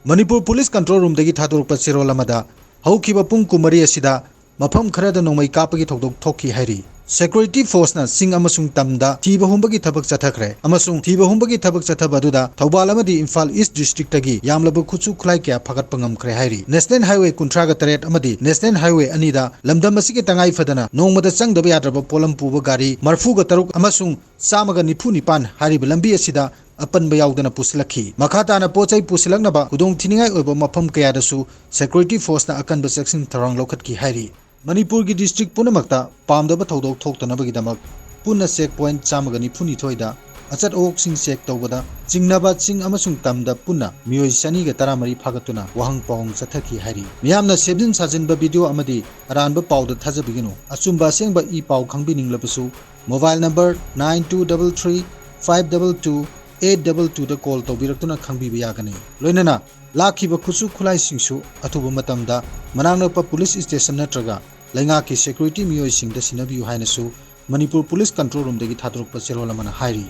Manipur Police Control Room dagi thaturukpa chirol amada haukiba pung kumari asida mafam kharada nomai kapagi thokdok thokki hairi Security Force na sing amasung tamda thiba humbagi thabak chathakre amasung thiba humbagi thabak chathabaduda Thoubal amadi Imphal East District tagi yamlabu Khutsu Khutlai kya phagatpa ngamkhre hairi National Highway 38 amadi National Highway anida lamdam asigi tangai fadana nongmada changdaba yadraba polam puba gari marfuga taruk amasung samaga nifu nipan hariba lambi asida apanba yaudana pusilakhi makhatana pochai pusilaknaba kudong thiningai oiba mafam kayadasu Security Force na akanba section tharang lokhatki hairi Manipur ki district punamakta pamdaba thodok thoktanabagi punna checkpoint chamaga nifuni thoida achat ok sing check tawbada jingnaba ching amasung tamda punna miyoi sani ga taramari phagatuna wahang pawng chathaki hari miyamna sebjin sajinba video amadi aranba pawda thajabiginu achumba sengba I paw khangbininglabsu mobile number 9233522822 da call tawbiraktuna khangbiba yagani loinana lakhiba Khutsu Khutlai singsu athuba matamda manangna pa police station natraga lainga ki security miyoi singda sinabiyu hainasu Manipur Police Control Room dagi thaturukpa cherolamana hairi